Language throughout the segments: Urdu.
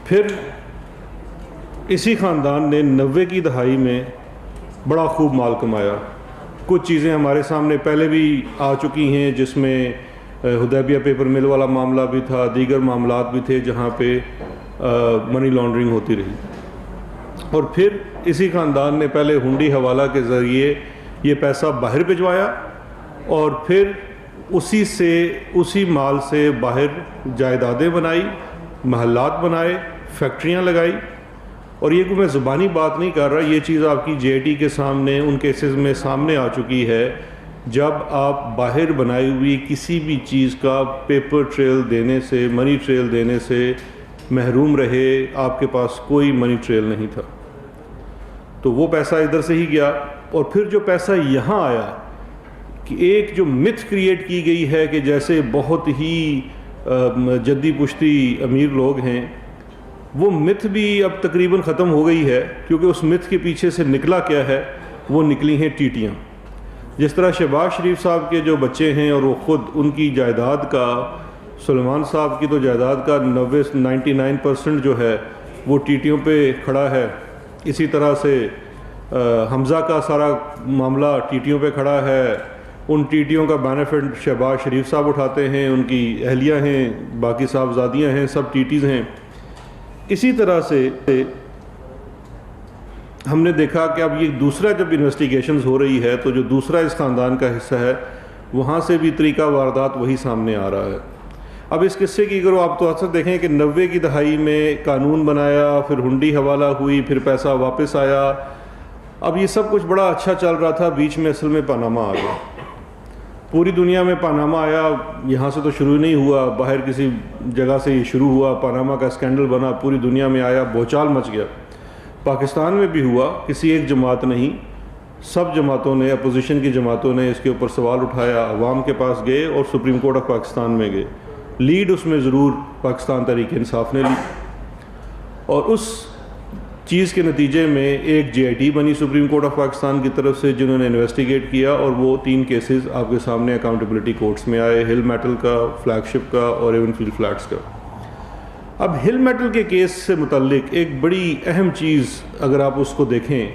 پھر اسی خاندان نے 90 کی دہائی میں بڑا خوب مال کمایا. کچھ چیزیں ہمارے سامنے پہلے بھی آ چکی ہیں جس میں حدیبیہ پیپر مل والا معاملہ بھی تھا, دیگر معاملات بھی تھے جہاں پہ منی لانڈرنگ ہوتی رہی. اور پھر اسی خاندان نے پہلے ہنڈی حوالہ کے ذریعے یہ پیسہ باہر بھجوایا اور پھر اسی مال سے باہر جائیدادیں بنائی, محلات بنائے, فیکٹریاں لگائی. اور یہ کوئی میں زبانی بات نہیں کر رہا, یہ چیز آپ کی جے آئی ٹی کے سامنے ان کیسز میں سامنے آ چکی ہے. جب آپ باہر بنائی ہوئی کسی بھی چیز کا پیپر ٹریل دینے سے, منی ٹریل دینے سے محروم رہے, آپ کے پاس کوئی منی ٹریل نہیں تھا, تو وہ پیسہ ادھر سے ہی گیا. اور پھر جو پیسہ یہاں آیا کہ ایک جو متھ کریٹ کی گئی ہے کہ جیسے بہت ہی جدی پشتی امیر لوگ ہیں, وہ متھ بھی اب تقریباً ختم ہو گئی ہے, کیونکہ اس متھ کے پیچھے سے نکلا کیا ہے, وہ نکلی ہیں ٹیٹیاں. جس طرح شہباز شریف صاحب کے جو بچے ہیں اور وہ خود ان کی جائیداد کا, سلیمان صاحب کی تو جائیداد کا 99% جو ہے وہ ٹیٹیوں پہ کھڑا ہے. اسی طرح سے حمزہ کا سارا معاملہ ٹیٹیوں پہ کھڑا ہے. ان ٹیٹیوں کا بینیفٹ شہباز شریف صاحب اٹھاتے ہیں, ان کی اہلیہ ہیں, باقی صاحبزادیاں ہیں, سب ٹیٹیز ہیں. اسی طرح سے ہم نے دیکھا کہ اب یہ دوسرا جب انویسٹیگیشنز ہو رہی ہے تو جو دوسرا اس خاندان کا حصہ ہے وہاں سے بھی طریقہ واردات وہی سامنے آ رہا ہے. اب اس قصے کی اگر آپ تو اکثر دیکھیں کہ 90 کی دہائی میں قانون بنایا, پھر ہنڈی حوالہ ہوئی, پھر پیسہ واپس آیا. اب یہ سب کچھ بڑا اچھا چل رہا تھا, بیچ میں اصل میں پاناما آ گیا. پوری دنیا میں پاناما آیا, یہاں سے تو شروع نہیں ہوا, باہر کسی جگہ سے یہ شروع ہوا, پاناما کا اسکینڈل بنا, پوری دنیا میں آیا, بھوچال مچ گیا. پاکستان میں بھی ہوا, کسی ایک جماعت نہیں, سب جماعتوں نے, اپوزیشن کی جماعتوں نے اس کے اوپر سوال اٹھایا, عوام کے پاس گئے اور سپریم کورٹ آف پاکستان میں گئے. لیڈ اس میں ضرور پاکستان تحریک انصاف نے لی, اور اس چیز کے نتیجے میں ایک جے آئی ٹی بنی سپریم کورٹ آف پاکستان کی طرف سے, جنہوں نے انویسٹیگیٹ کیا, اور وہ 3 کیسز آپ کے سامنے اکاؤنٹیبلٹی کورٹس میں آئے, ہل میٹل کا, فلیگ شپ کا اور ایون فیلڈ فلیٹس کا. اب ہل میٹل کے کیس سے متعلق ایک بڑی اہم چیز اگر آپ اس کو دیکھیں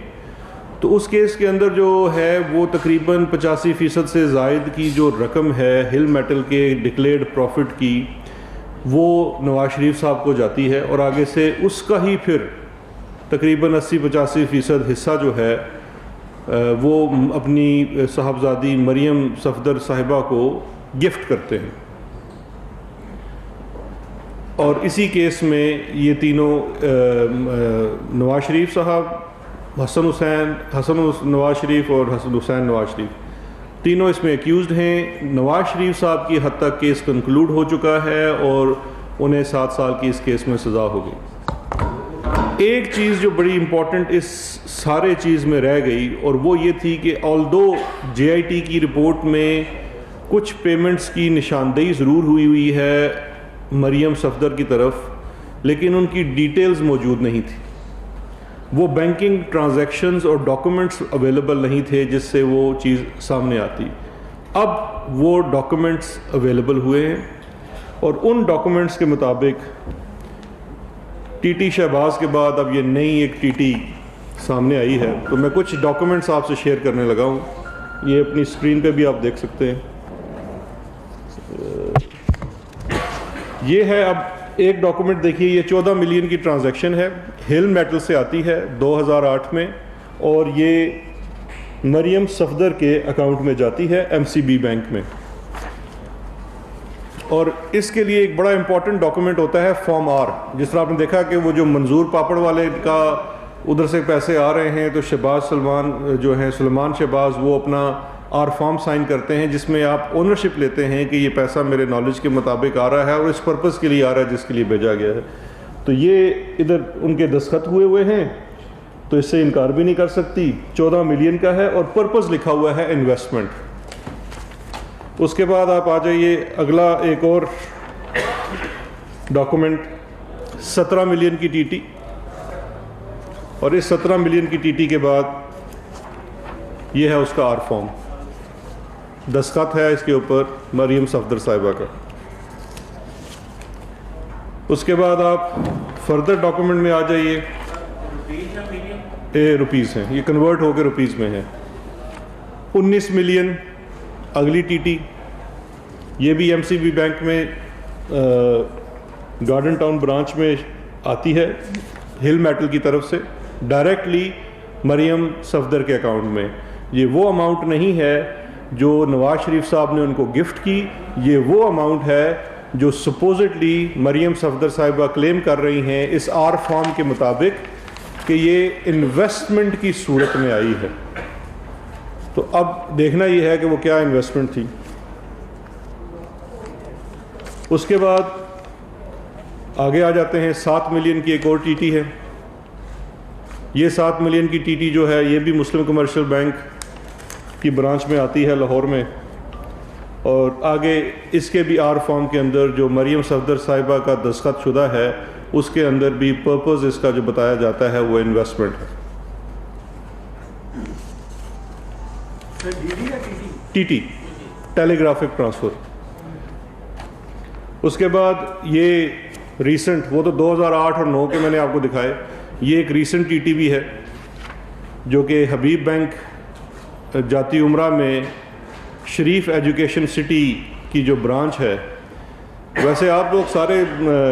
تو اس کیس کے اندر جو ہے وہ تقریباً 85% سے زائد کی جو رقم ہے ہل میٹل کے ڈکلیئرڈ پروفٹ کی, وہ نواز شریف صاحب کو جاتی ہے, اور آگے سے اس کا ہی پھر تقریباً 80-85% حصہ جو ہے وہ اپنی صاحبزادی مریم صفدر صاحبہ کو گفٹ کرتے ہیں. اور اسی کیس میں یہ تینوں نواز شریف صاحب, حسن نواز شریف اور حسن حسین نواز شریف, تینوں اس میں ایکیوزڈ ہیں. نواز شریف صاحب کی حد تک کیس کنکلوڈ ہو چکا ہے اور انہیں 7 سال کی اس کیس میں سزا ہو گئی. ایک چیز جو بڑی امپورٹنٹ اس سارے چیز میں رہ گئی, اور وہ یہ تھی کہ آلدو جے آئی ٹی کی رپورٹ میں کچھ پیمنٹس کی نشاندہی ضرور ہوئی ہے مریم صفدر کی طرف, لیکن ان کی ڈیٹیلز موجود نہیں تھی. وہ بینکنگ ٹرانزیکشنز اور ڈاکومنٹس اویلیبل نہیں تھے جس سے وہ چیز سامنے آتی. اب وہ ڈاکومنٹس اویلیبل ہوئے ہیں, اور ان ڈاکومنٹس کے مطابق ٹی ٹی شہباز کے بعد اب یہ نئی ایک ٹی ٹی سامنے آئی ہے. تو میں کچھ ڈاکومنٹس آپ سے شیئر کرنے لگا ہوں, یہ اپنی اسکرین پہ بھی آپ دیکھ سکتے ہیں. یہ ہے, اب ایک ڈاکومنٹ دیکھیے, یہ 14 ملین کی ٹرانزیکشن ہے, ہل میٹل سے آتی ہے 2008 میں, اور یہ مریم صفدر کے اکاؤنٹ میں جاتی ہے ایم سی بی بینک میں. اور اس کے لیے ایک بڑا امپورٹنٹ ڈاکومنٹ ہوتا ہے فارم آر. جس طرح آپ نے دیکھا کہ وہ جو منظور پاپڑ والے کا ادھر سے پیسے آ رہے ہیں تو سلیمان شہباز وہ اپنا آر فارم سائن کرتے ہیں جس میں آپ اونرشپ لیتے ہیں کہ یہ پیسہ میرے نالج کے مطابق آ رہا ہے اور اس پرپس کے لیے آ رہا ہے جس کے لیے بھیجا گیا ہے. تو یہ ادھر ان کے دستخط ہوئے ہیں, تو اس سے انکار بھی نہیں کر سکتی. 14 ملین کا ہے اور پرپس لکھا ہوا ہے انویسٹمنٹ. اس کے بعد آپ آ جائیے, اگلا ایک اور ڈاکومنٹ 17 ملین کی ٹی ٹی, اور اس 17 ملین کی ٹی ٹی کے بعد یہ ہے اس کا آر فارم, دستخط ہے اس کے اوپر مریم صفدر صاحبہ کا. اس کے بعد آپ فردر ڈاکومنٹ میں آ جائیے. یہ روپیز ہیں, یہ کنورٹ ہو کے روپیز میں ہے. 19 ملین اگلی ٹی ٹی, یہ بھی ایم سی بی بینک میں گارڈن ٹاؤن برانچ میں آتی ہے ہل میٹل کی طرف سے ڈائریکٹلی مریم صفدر کے اکاؤنٹ میں. یہ وہ اماؤنٹ نہیں ہے جو نواز شریف صاحب نے ان کو گفٹ کی, یہ وہ اماؤنٹ ہے جو سپوزٹلی مریم صفدر صاحبہ کلیم کر رہی ہیں اس آر فارم کے مطابق کہ یہ انویسٹمنٹ کی صورت میں آئی ہے. تو اب دیکھنا یہ ہے کہ وہ کیا انویسٹمنٹ تھی. اس کے بعد آگے آ جاتے ہیں. 7 ملین کی ایک اور ٹی ٹی ہے. یہ 7 ملین کی ٹی ٹی جو ہے یہ بھی مسلم کمرشل بینک کی برانچ میں آتی ہے لاہور میں, اور آگے اس کے بھی آر فارم کے اندر جو مریم صفدر صاحبہ کا دستخط شدہ ہے اس کے اندر بھی پرپز اس کا جو بتایا جاتا ہے وہ انویسٹمنٹ ہے. ٹی ٹی ٹیلی گرافک ٹرانسفر. اس کے بعد یہ ریسنٹ, وہ تو 2008 اور 2009 کے میں نے آپ کو دکھائے, یہ ایک ریسنٹ ٹی ٹی بھی ہے جو کہ حبیب بینک جاتی عمرہ میں شریف ایجوکیشن سٹی کی جو برانچ ہے. ویسے آپ لوگ سارے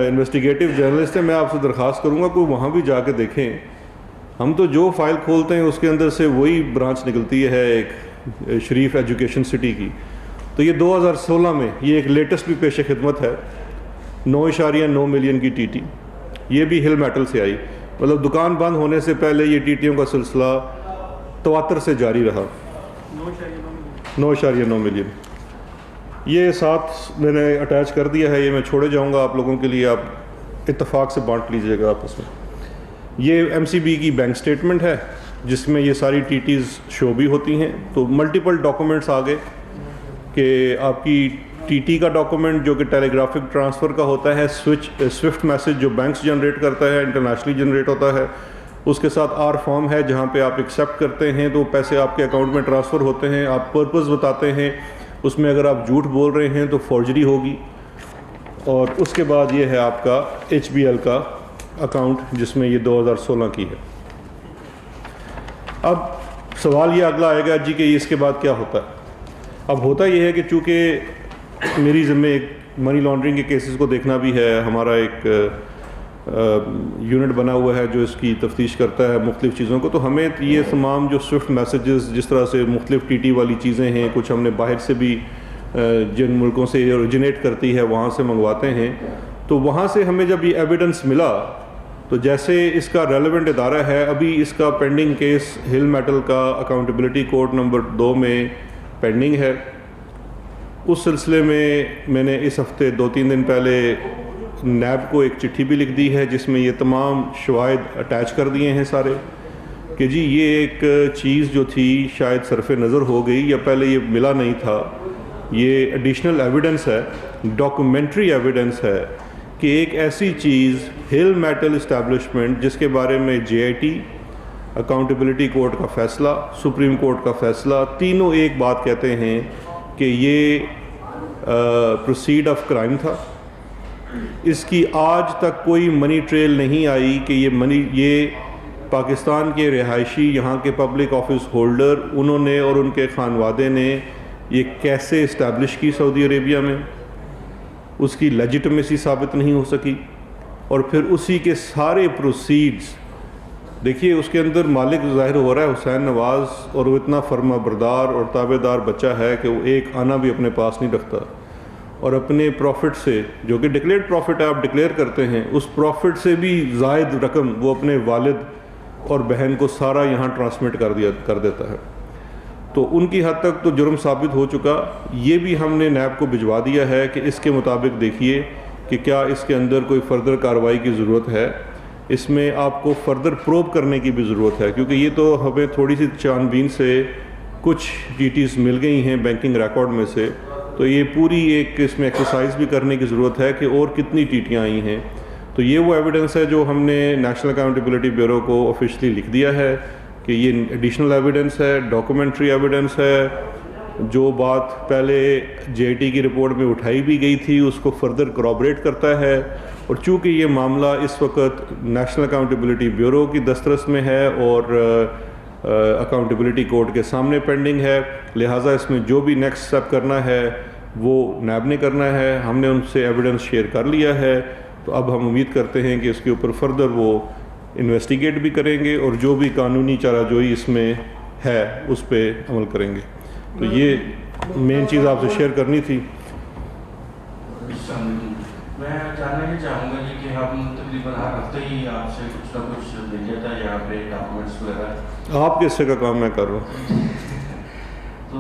انویسٹیگیٹو جرنلسٹ ہیں, میں آپ سے درخواست کروں گا کوئی وہاں بھی جا کے دیکھیں. ہم تو جو فائل کھولتے ہیں اس کے اندر سے وہی برانچ نکلتی ہے ایک شریف ایجوکیشن سٹی کی. تو یہ 2016 میں یہ ایک لیٹسٹ بھی پیش خدمت ہے. 9.9 ملین کی ٹی ٹی, یہ بھی ہل میٹل سے آئی. مطلب دکان بند ہونے سے پہلے یہ ٹی ٹیوں کا سلسلہ تواتر سے جاری رہا. 9.9 ملین. یہ ساتھ میں نے اٹیچ کر دیا ہے, یہ میں چھوڑے جاؤں گا آپ لوگوں کے لیے, آپ اتفاق سے بانٹ لیجئے گا آپس میں. یہ ایم سی بی کی بینک سٹیٹمنٹ ہے جس میں یہ ساری ٹی ٹیز شو بھی ہوتی ہیں. تو ملٹیپل ڈاکومنٹس آگے کہ آپ کی ٹی ٹی کا ڈاکومنٹ جو کہ ٹیلی گرافک ٹرانسفر کا ہوتا ہے, سوئفٹ میسج جو بینکس جنریٹ کرتا ہے, انٹرنیشنلی جنریٹ ہوتا ہے, اس کے ساتھ آر فارم ہے جہاں پہ آپ ایکسیپٹ کرتے ہیں تو پیسے آپ کے اکاؤنٹ میں ٹرانسفر ہوتے ہیں. آپ پرپز بتاتے ہیں, اس میں اگر آپ جھوٹ بول رہے ہیں تو فورجری ہوگی. اور اس کے بعد یہ ہے آپ کا ایچ بی ایل کا اکاؤنٹ جس میں یہ 2016 کی ہے. اب سوال یہ اگلا آئے گا جی کہ اس کے بعد کیا ہوتا ہے. اب ہوتا یہ ہے کہ چونکہ میری ذمہ ایک منی لانڈرنگ کے کیسز کو دیکھنا بھی ہے, ہمارا ایک یونٹ بنا ہوا ہے جو اس کی تفتیش کرتا ہے مختلف چیزوں کو, تو ہمیں یہ تمام جو سوئفٹ میسیجز جس طرح سے مختلف ٹی ٹی والی چیزیں ہیں, کچھ ہم نے باہر سے بھی جن ملکوں سے اوریجنیٹ کرتی ہے وہاں سے منگواتے ہیں, تو وہاں سے ہمیں جب یہ ایویڈنس ملا تو جیسے اس کا ریلیونٹ ادارہ ہے, ابھی اس کا پینڈنگ کیس ہل میٹل کا اکاؤنٹیبلٹی کورٹ نمبر 2 میں پینڈنگ ہے. اس سلسلے میں میں نے اس ہفتے 2-3 دن پہلے نیب کو ایک چٹھی بھی لکھ دی ہے جس میں یہ تمام شواہد اٹیچ کر دیے ہیں سارے کہ جی یہ ایک چیز جو تھی شاید صرف نظر ہو گئی یا پہلے یہ ملا نہیں تھا. یہ ایڈیشنل ایویڈنس ہے, ڈاکومنٹری ایویڈنس ہے کہ ایک ایسی چیز ہل میٹل اسٹیبلشمنٹ جس کے بارے میں جے آئی ٹی, اکاؤنٹیبلٹی کورٹ کا فیصلہ, سپریم کورٹ کا فیصلہ, تینوں ایک بات کہتے ہیں کہ یہ پروسیڈ آف کرائم تھا. اس کی آج تک کوئی منی ٹریل نہیں آئی کہ یہ پاکستان کے رہائشی, یہاں کے پبلک آفس ہولڈر, انہوں نے اور ان کے خانوادے نے یہ کیسے اسٹیبلش کی سعودی عربیہ میں. اس کی لیجیٹمیسی ثابت نہیں ہو سکی. اور پھر اسی کے سارے پروسیڈز دیکھیے, اس کے اندر مالک ظاہر ہو رہا ہے حسین نواز, اور وہ اتنا فرما بردار اور تابع دار بچہ ہے کہ وہ ایک آنا بھی اپنے پاس نہیں رکھتا, اور اپنے پروفٹ سے جو کہ ڈکلیئرڈ پروفٹ ہے آپ ڈکلیئر کرتے ہیں, اس پروفٹ سے بھی زائد رقم وہ اپنے والد اور بہن کو سارا یہاں ٹرانسمٹ کر دیتا ہے. تو ان کی حد تک تو جرم ثابت ہو چکا. یہ بھی ہم نے نیب کو بھجوا دیا ہے کہ اس کے مطابق دیکھیے کہ کیا اس کے اندر کوئی فردر کارروائی کی ضرورت ہے. اس میں آپ کو فردر پروب کرنے کی بھی ضرورت ہے, کیونکہ یہ تو ہمیں تھوڑی سی چھان بین سے کچھ ٹی ٹیز مل گئی ہیں بینکنگ ریکارڈ میں سے, تو یہ پوری ایک اس میں ایکسرسائز بھی کرنے کی ضرورت ہے کہ اور کتنی ٹی ٹیاں آئی ہیں. تو یہ وہ ایویڈنس ہے جو ہم نے نیشنل اکاؤنٹیبلٹی بیورو کو آفیشلی لکھ دیا ہے کہ یہ ایڈیشنل ایویڈنس ہے, ڈاکومنٹری ایویڈنس ہے. جو بات پہلے جے آئی ٹی کی رپورٹ میں اٹھائی بھی گئی تھی اس کو فردر کرابریٹ کرتا ہے, اور چونکہ یہ معاملہ اس وقت نیشنل اکاؤنٹیبلٹی بیورو کی دسترس میں ہے اور اکاؤنٹیبلٹی کورٹ کے سامنے پینڈنگ ہے، لہٰذا اس میں جو بھی نیکسٹ سٹیپ کرنا ہے وہ نیب نے کرنا ہے. ہم نے ان سے ایویڈنس شیئر کر لیا ہے، تو اب ہم امید کرتے ہیں کہ اس کے اوپر فردر وہ انویسٹیگیٹ بھی کریں گے اور جو بھی قانونی چارہ جوئی اس میں ہے اس پہ عمل کریں گے. تو یہ مین چیز آپ سے شیئر کرنی تھی. میں جاننا یہ چاہوں گا جی کہ ہم تقریباً ہر ہفتے ہی آپ سے کچھ نہ کچھ مل جاتا ہے یہاں پہ ڈاکومنٹس وغیرہ. آپ کے حصے کا کام میں کر رہا ہوں. تو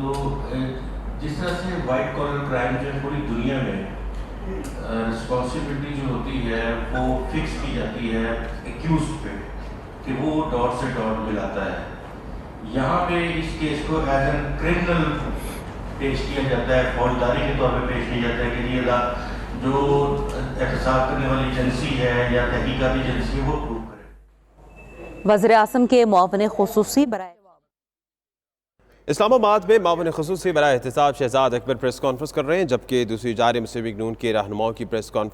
جس طرح سے وائٹ کالر کرائم جو ہے پوری دنیا میں رسپانسبلٹی جو ہوتی ہے وہ فکس کی جاتی ہے ایکیوز پہ کہ وہ ڈاٹ سے ڈاٹ ملاتا ہے. یہاں پہ اس کیس کو ایز این کرمنل پیش کیا جاتا ہے، فوجداری کے طور پہ پیش کیا جاتا ہے کہ یہ جو احتساب کرنے والی ایجنسی ہے یا تحقیقاتی ایجنسی ہے وہ پروو کرے. وزیر اعظم کے معاون خصوصی برائے اسلام آباد میں معاون خصوصی برائے احتساب شہزاد اکبر پریس کانفرنس کر رہے ہیں، جبکہ دوسری جانب مسلم لیگ نون کے رہنماؤں کی پریس کانفرنس